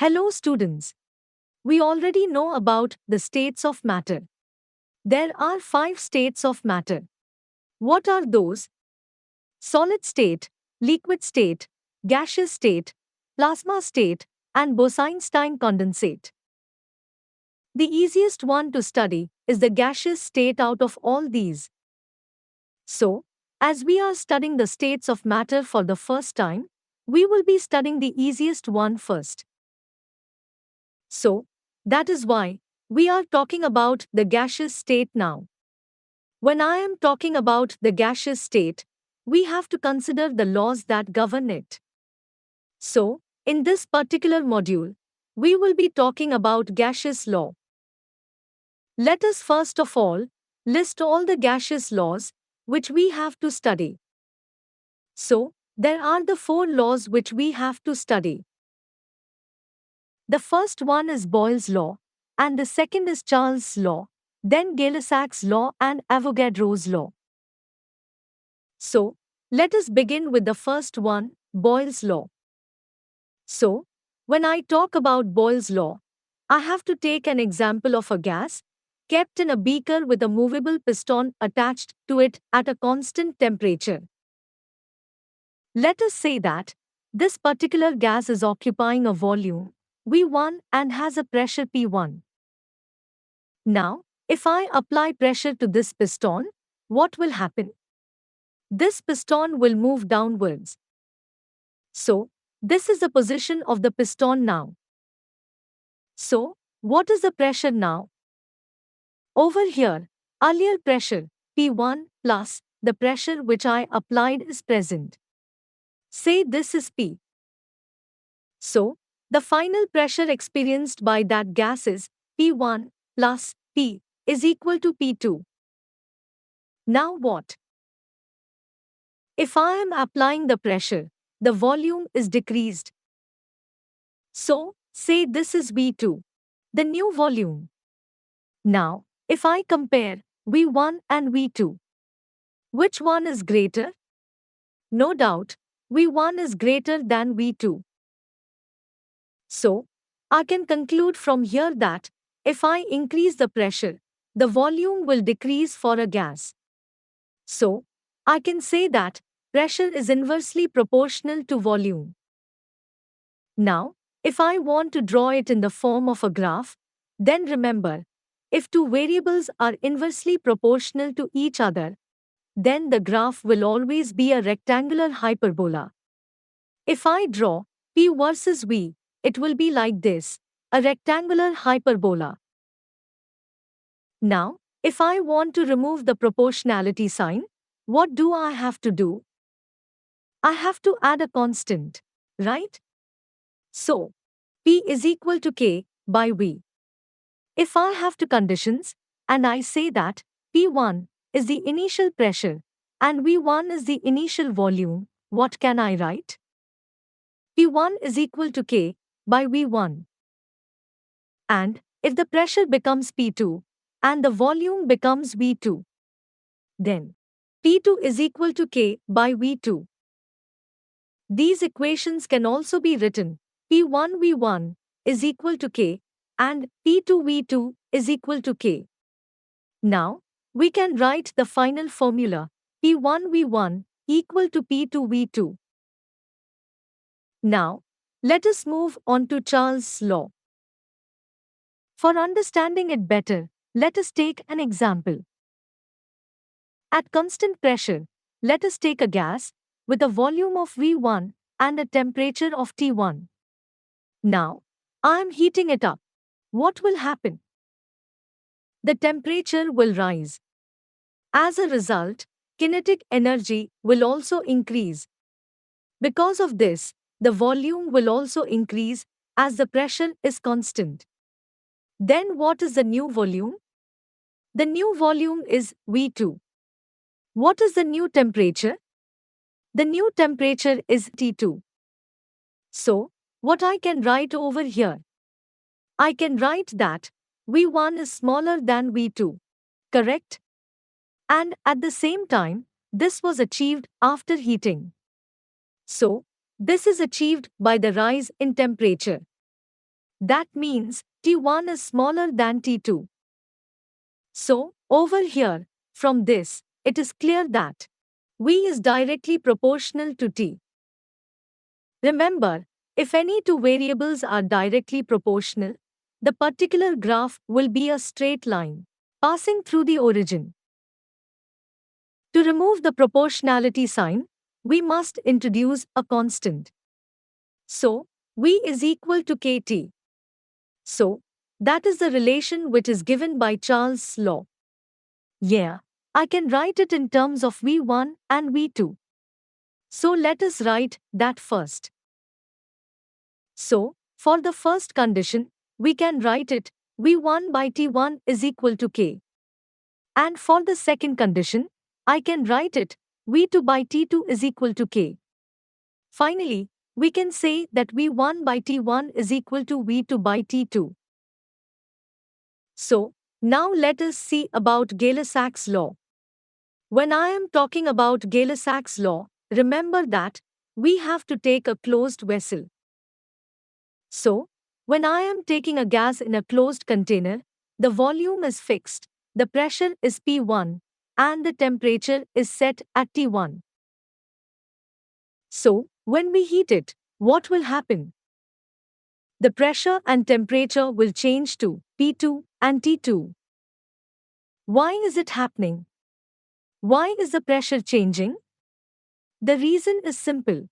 Hello students. We already know about the states of matter. There are 5 states of matter. What are those? Solid state, liquid state, gaseous state, plasma state, and Bose-Einstein condensate. The easiest one to study is the gaseous state out of all these. So, as we are studying the states of matter for the first time, we will be studying the easiest one first. So, that is why we are talking about the gaseous state now. When I am talking about the gaseous state, we have to consider the laws that govern it. So, in this particular module, we will be talking about gaseous law. Let us first of all list all the gaseous laws which we have to study. So, there are the 4 laws which we have to study. The first one is Boyle's law, and the second is Charles' law, then Gay-Lussac's law and Avogadro's law. So, let us begin with the first one, Boyle's law. So, when I talk about Boyle's law, I have to take an example of a gas kept in a beaker with a movable piston attached to it at a constant temperature. Let us say that this particular gas is occupying a volume V1 and has a pressure P1. Now, if I apply pressure to this piston, what will happen? This piston will move downwards. So, this is the position of the piston now. So, what is the pressure now? Over here, earlier pressure, P1 plus the pressure which I applied is present. Say this is P. So, the final pressure experienced by that gas is P1 plus P is equal to P2. Now what? If I am applying the pressure, the volume is decreased. So, say this is V2, the new volume. Now, if I compare V1 and V2, which one is greater? No doubt, V1 is greater than V2. So, I can conclude from here that if I increase the pressure, the volume will decrease for a gas. So, I can say that pressure is inversely proportional to volume. Now, if I want to draw it in the form of a graph, then remember, if two variables are inversely proportional to each other, then the graph will always be a rectangular hyperbola. If I draw P versus V, it will be like this, a rectangular hyperbola. Now, if I want to remove the proportionality sign, what do I have to do? I have to add a constant, right? So, P is equal to K by V. If I have two conditions, and I say that P1 is the initial pressure and V1 is the initial volume, what can I write? P1 is equal to K by V1. And if the pressure becomes P2 and the volume becomes V2, then P2 is equal to K by V2. These equations can also be written P1V1 is equal to K and P2V2 is equal to K. Now, we can write the final formula P1V1 equal to P2V2. Now, let us move on to Charles' law. For understanding it better, let us take an example. At constant pressure, let us take a gas with a volume of V1 and a temperature of T1. Now, I am heating it up. What will happen? The temperature will rise. As a result, kinetic energy will also increase. Because of this, the volume will also increase as the pressure is constant. Then what is the new volume? The new volume is V2. What is the new temperature? The new temperature is T2. So, what I can write over here? I can write that V1 is smaller than V2. Correct? And at the same time, this was achieved after heating. So, this is achieved by the rise in temperature. That means T1 is smaller than T2. So, over here, from this, it is clear that V is directly proportional to T. Remember, if any two variables are directly proportional, the particular graph will be a straight line passing through the origin. To remove the proportionality sign, we must introduce a constant. So, V is equal to Kt. So, that is the relation which is given by Charles' law. Yeah, I can write it in terms of V1 and V2. So let us write that first. So, for the first condition, we can write it V1 by T1 is equal to K. And for the second condition, I can write it V2 by T2 is equal to K. Finally, we can say that V1 by T1 is equal to V2 by T2. So, now let us see about Gay-Lussac's law. When I am talking about Gay-Lussac's law, remember that we have to take a closed vessel. So, when I am taking a gas in a closed container, the volume is fixed, the pressure is P1, and the temperature is set at T1. So, when we heat it, what will happen? The pressure and temperature will change to P2 and T2. Why is it happening? Why is the pressure changing? The reason is simple.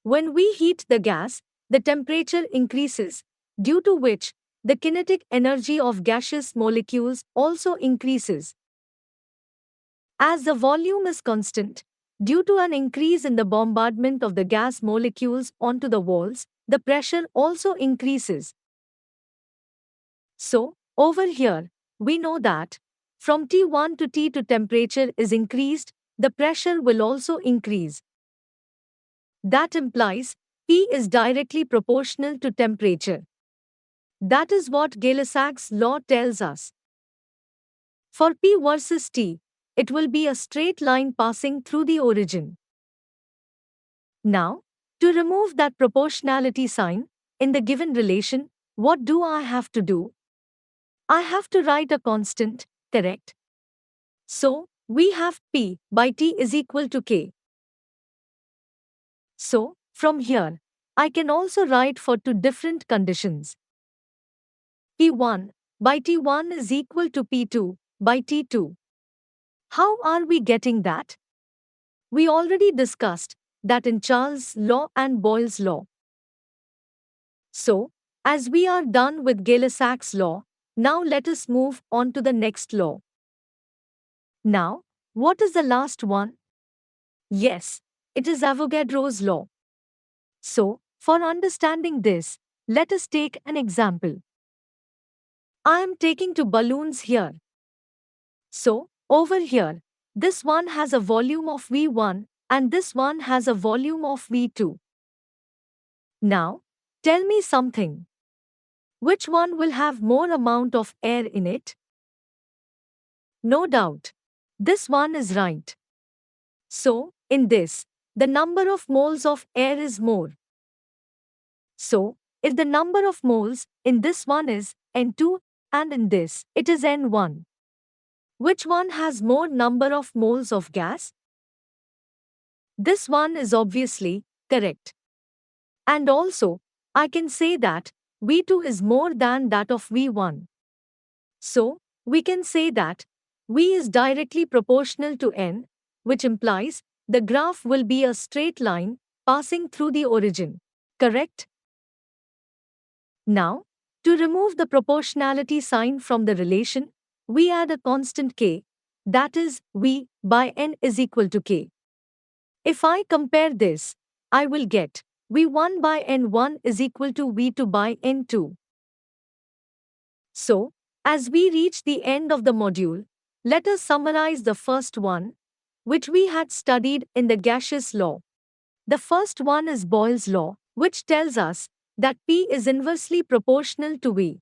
When we heat the gas, the temperature increases, due to which the kinetic energy of gaseous molecules also increases. As the volume is constant, due to an increase in the bombardment of the gas molecules onto the walls, the pressure also increases. So, over here, we know that from T1 to T2 temperature is increased, the pressure will also increase. That implies P is directly proportional to temperature. That is what Gay-Lussac's law tells us. For P versus T, it will be a straight line passing through the origin. Now, to remove that proportionality sign in the given relation, what do I have to do? I have to write a constant, correct? So, we have P by T is equal to K. So, from here, I can also write for two different conditions. P1 by T1 is equal to P2 by T2. How are we getting that? We already discussed that in Charles' law and Boyle's law. So, as we are done with Gay-Lussac's law, now let us move on to the next law. Now, what is the last one? Yes, it is Avogadro's law. So, for understanding this, let us take an example. I am taking two balloons here. So, over here, this one has a volume of V1 and this one has a volume of V2. Now, tell me something. Which one will have more amount of air in it? No doubt. This one is right. So, in this, the number of moles of air is more. So, if the number of moles in this one is N2 and in this it is N1, which one has more number of moles of gas? This one is obviously correct. And also, I can say that V2 is more than that of V1. So, we can say that V is directly proportional to N, which implies the graph will be a straight line passing through the origin. Correct? Now, to remove the proportionality sign from the relation, we add a constant k, that is, V by N is equal to k. If I compare this, I will get V1 by N1 is equal to V2 by N2. So, as we reach the end of the module, let us summarize the first one, which we had studied in the gaseous law. The first one is Boyle's law, which tells us that P is inversely proportional to V.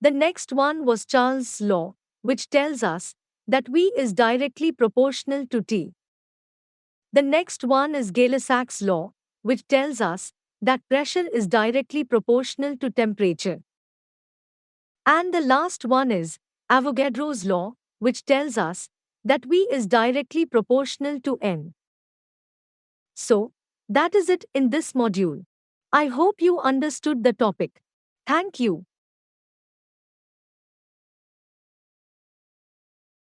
The next one was Charles' law, which tells us that V is directly proportional to T. The next one is Gay-Lussac's law, which tells us that pressure is directly proportional to temperature. And the last one is Avogadro's law, which tells us that V is directly proportional to N. So, that is it in this module. I hope you understood the topic. Thank you.